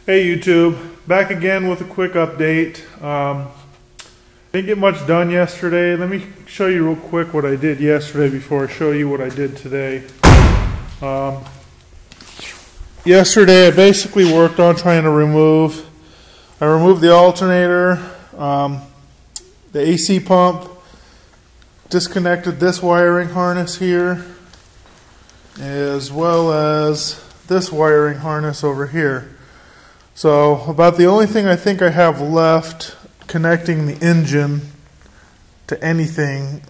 Hey YouTube, back again with a quick update. Didn't get much done yesterday. Let me show you real quick what I did yesterday before I show you what I did today. Yesterday I basically worked on trying to remove the alternator, the AC pump, disconnected this wiring harness here, as well as this wiring harness over here. So about the only thing I think I have left connecting the engine to anything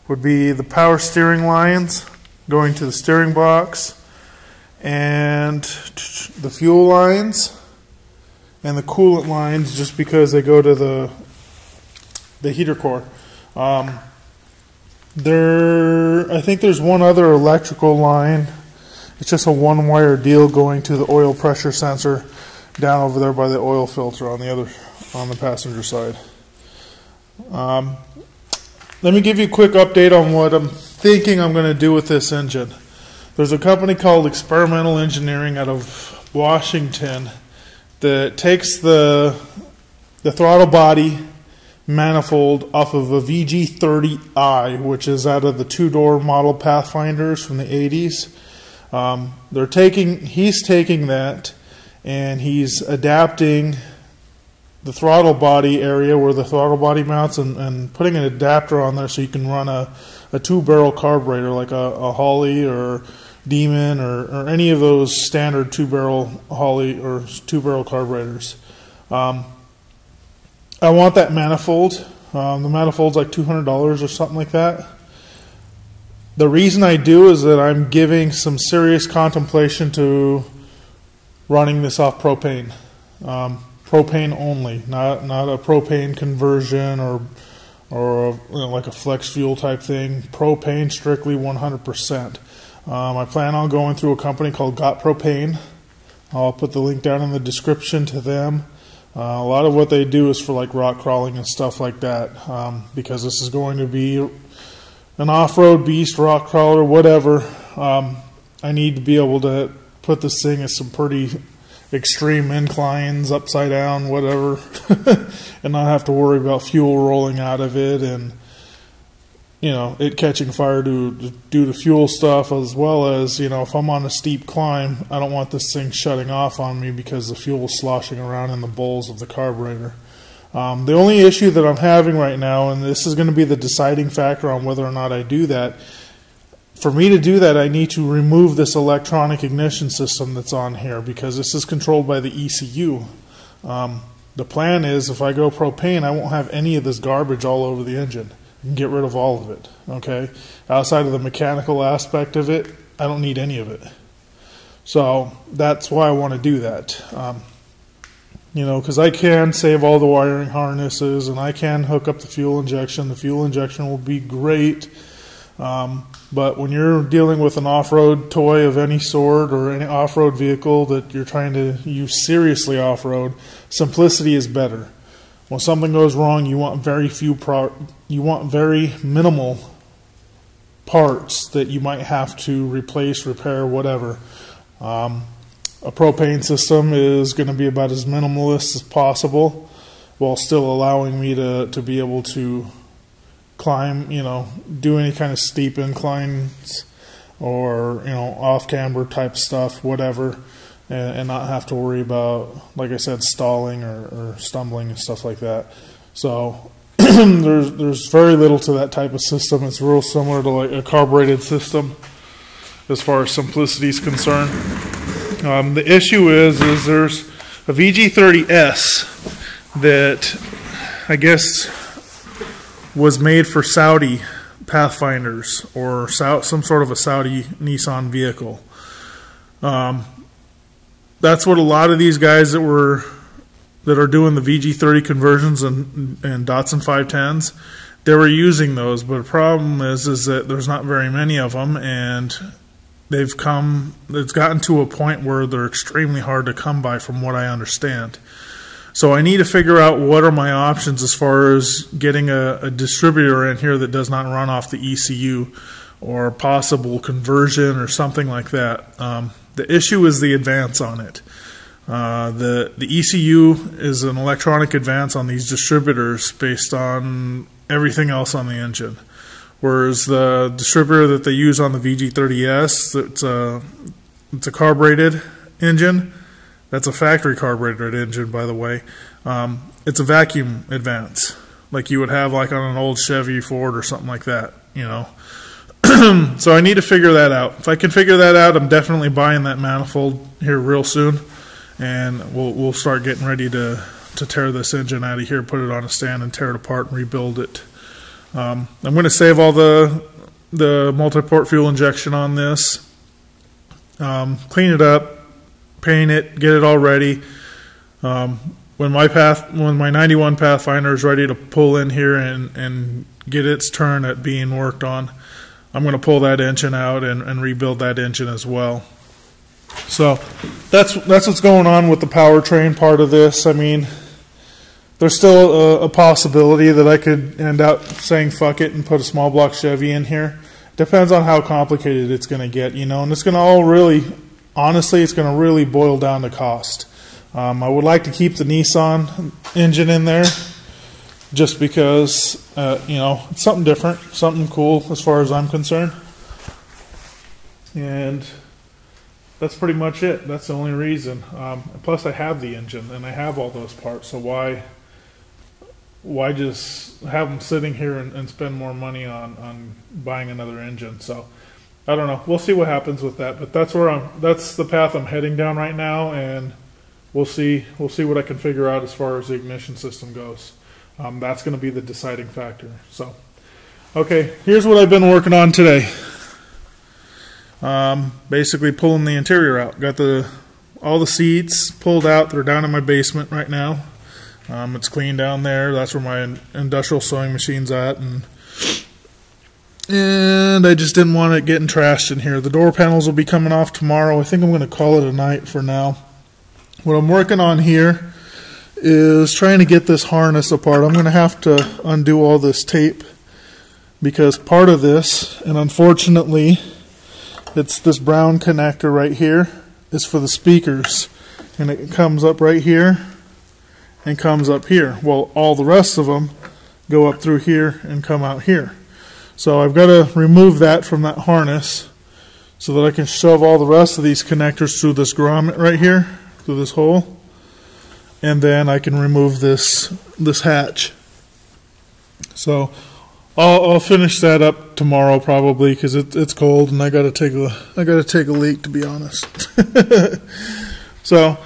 would be the power steering lines going to the steering box, and the fuel lines and the coolant lines, just because they go to the heater core. I think there's one other electrical line. It's just a one-wire deal going to the oil pressure sensor down over there by the oil filter on the passenger side. Let me give you a quick update on what I'm thinking I'm going to do with this engine. There's a company called Experimental Engineering out of Washington that takes the throttle body manifold off of a WD21, which is out of the two-door model Pathfinders from the 80s. He's taking that and he's adapting the throttle body area where the throttle body mounts and putting an adapter on there so you can run a two-barrel carburetor like a Holley or Demon or any of those standard two-barrel Holley or two-barrel carburetors. I want that manifold. The manifold's like $200 or something like that. The reason I do is that I'm giving some serious contemplation to running this off propane. Propane only, not a propane conversion or like a flex fuel type thing. Propane strictly 100%. I plan on going through a company called Got Propane. I'll put the link down in the description to them. A lot of what they do is for like rock crawling and stuff like that, because this is going to be an off-road beast, rock crawler, whatever. I need to be able to put this thing at some pretty extreme inclines, upside down, whatever, and not have to worry about fuel rolling out of it and, you know, it catching fire due to fuel stuff, as well as, you know, if I'm on a steep climb, I don't want this thing shutting off on me because the fuel is sloshing around in the bowls of the carburetor. The only issue that I'm having right now, and this is going to be the deciding factor on whether or not I do that, for me to do that, I need to remove this electronic ignition system that's on here, because this is controlled by the ECU. The plan is, if I go propane, I won't have any of this garbage all over the engine. I can get rid of all of it. Okay, outside of the mechanical aspect of it, I don't need any of it. So that's why I want to do that. You know, because I can save all the wiring harnesses and I can hook up the fuel injection. The fuel injection will be great. But when you're dealing with an off-road toy of any sort or any off-road vehicle that you're trying to use seriously off-road, simplicity is better. When something goes wrong, you want very minimal parts that you might have to replace, repair, whatever. A propane system is going to be about as minimalist as possible, while still allowing me to be able to climb, you know, do any kind of steep inclines or, you know, off-camber type stuff, whatever, and not have to worry about, like I said, stalling or stumbling and stuff like that. So there's very little to that type of system. It's real similar to like a carbureted system as far as simplicity is concerned. The issue is there's a VG30S that I guess was made for Saudi Pathfinders or some sort of a Saudi Nissan vehicle. That's what a lot of these guys that are doing the VG30 conversions and Datsun 510s, they were using those. But the problem is that there's not very many of them, and it's gotten to a point where they're extremely hard to come by, from what I understand. So I need to figure out what are my options as far as getting a distributor in here that does not run off the ECU, or possible conversion or something like that. The issue is the advance on it. The ECU is an electronic advance on these distributors based on everything else on the engine. Whereas the distributor that they use on the VG30S, it's a carbureted engine. That's a factory carbureted engine, by the way. It's a vacuum advance, like you would have like on an old Chevy, Ford, or something like that, you know. So I need to figure that out. If I can figure that out, I'm definitely buying that manifold here real soon, and we'll start getting ready to tear this engine out of here, put it on a stand, and tear it apart and rebuild it. I'm going to save all the multi-port fuel injection on this, clean it up, paint it, get it all ready. When my 91 Pathfinder is ready to pull in here and get its turn at being worked on, I'm going to pull that engine out and rebuild that engine as well. So that's what's going on with the powertrain part of this. I mean, there's still a possibility that I could end up saying fuck it and put a small block Chevy in here. Depends on how complicated it's going to get, you know, and it's going to all really, honestly, it's going to really boil down to cost. I would like to keep the Nissan engine in there just because, you know, it's something different, something cool as far as I'm concerned. And that's pretty much it. That's the only reason. Plus, I have the engine and I have all those parts, so why just have them sitting here and spend more money on buying another engine? So I don't know. We'll see what happens with that. But that's the path I'm heading down right now, and we'll see what I can figure out as far as the ignition system goes. That's going to be the deciding factor. So, okay, here's what I've been working on today. Basically pulling the interior out. Got all the seats pulled out. They're down in my basement right now. It's clean down there. That's where my industrial sewing machine's at, and I just didn't want it getting trashed in here. The door panels will be coming off tomorrow. I think I'm going to call it a night for now. What I'm working on here is trying to get this harness apart. I'm going to have to undo all this tape because part of this, and unfortunately it's this brown connector right here, is for the speakers, and it comes up right here and comes up here. Well, all the rest of them go up through here and come out here. So I've got to remove that from that harness so that I can shove all the rest of these connectors through this grommet right here, through this hole, and then I can remove this hatch. So I'll finish that up tomorrow probably because it's cold and I got to take a leak, to be honest. So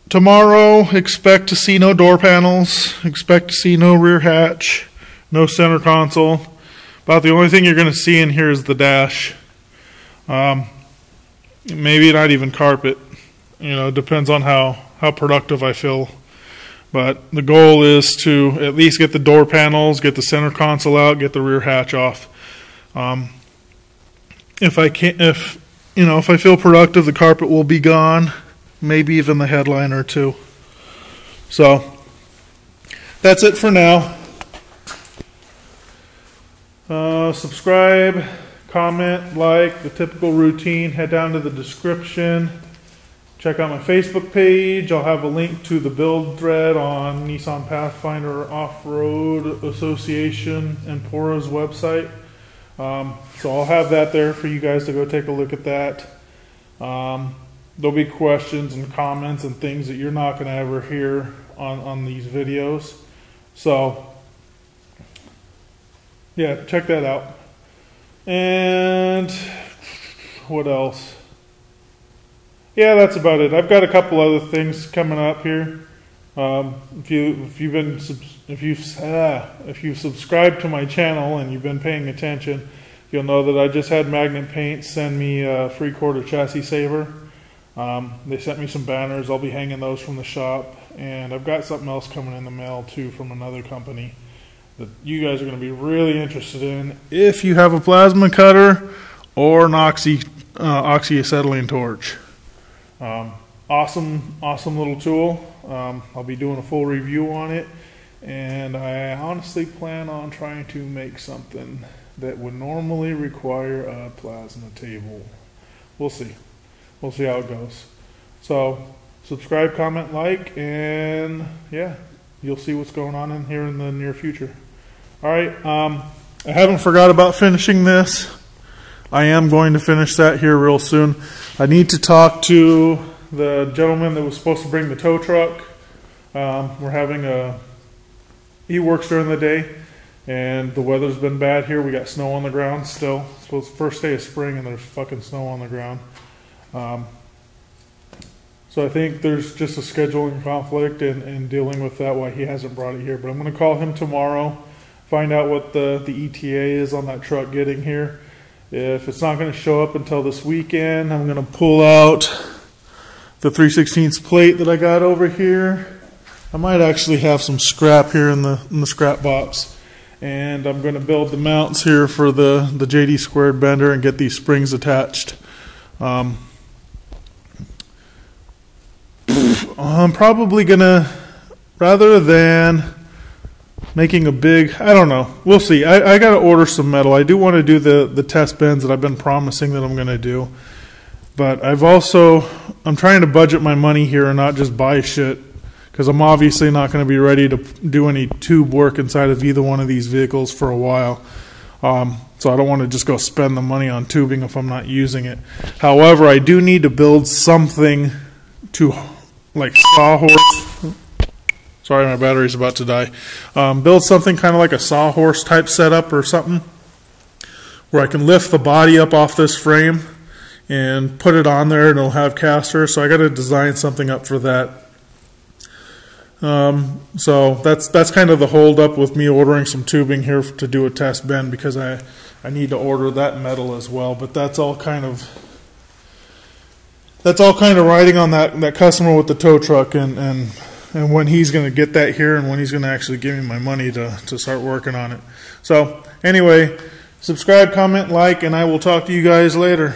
tomorrow, expect to see no door panels, expect to see no rear hatch, no center console. About the only thing you're going to see in here is the dash. Maybe not even carpet. You know, it depends on how productive I feel. But the goal is to at least get the door panels, get the center console out, get the rear hatch off. If I feel productive, the carpet will be gone. Maybe even the headliner too. So that's it for now. Subscribe, comment, like, the typical routine. Head down to the description. Check out my Facebook page. I'll have a link to the build thread on Nissan Pathfinder Off-Road Association NPORA's website. So I'll have that there for you guys to go take a look at that. There'll be questions and comments and things that you're not going to ever hear on these videos. So, yeah, check that out. And what else? Yeah, that's about it. I've got a couple other things coming up here. If you've subscribed to my channel and you've been paying attention, you'll know that I just had Magnet Paint send me a 3/4 chassis saver. They sent me some banners. I'll be hanging those from the shop, and I've got something else coming in the mail too from another company that you guys are going to be really interested in if you have a plasma cutter or an oxyacetylene torch. Awesome little tool. I'll be doing a full review on it, and I honestly plan on trying to make something that would normally require a plasma table. We'll see. we'll see how it goes. So subscribe, comment, like, and yeah, you'll see what's going on in here in the near future. All right, I haven't forgot about finishing this. I am going to finish that here real soon. I need to talk to the gentleman that was supposed to bring the tow truck. We're having he works during the day, and the weather's been bad here. We got snow on the ground still. It's the first day of spring, and there's fucking snow on the ground. So I think there's just a scheduling conflict and dealing with that, why he hasn't brought it here. But I'm going to call him tomorrow, find out what the ETA is on that truck getting here. If it's not going to show up until this weekend, I'm going to pull out the 3/16 plate that I got over here. I might actually have some scrap here in the scrap box. And I'm going to build the mounts here for the JD squared bender and get these springs attached. I'm probably going to, rather than making a big, I don't know, we'll see. I got to order some metal. I do want to do the test bends that I've been promising that I'm going to do. But I'm trying to budget my money here and not just buy shit, because I'm obviously not going to be ready to do any tube work inside of either one of these vehicles for a while. So I don't want to just go spend the money on tubing if I'm not using it. However, I do need to build something to, like, sawhorse. Sorry, my battery's about to die. Build something kind of like a sawhorse type setup or something, where I can lift the body up off this frame and put it on there, and it'll have casters. So I got to design something up for that. So that's kind of the hold up with me ordering some tubing here to do a test bend, because I need to order that metal as well. But that's all kind of riding on that customer with the tow truck and when he's going to get that here and when he's going to actually give me my money to start working on it. So anyway, subscribe, comment, like, and I will talk to you guys later.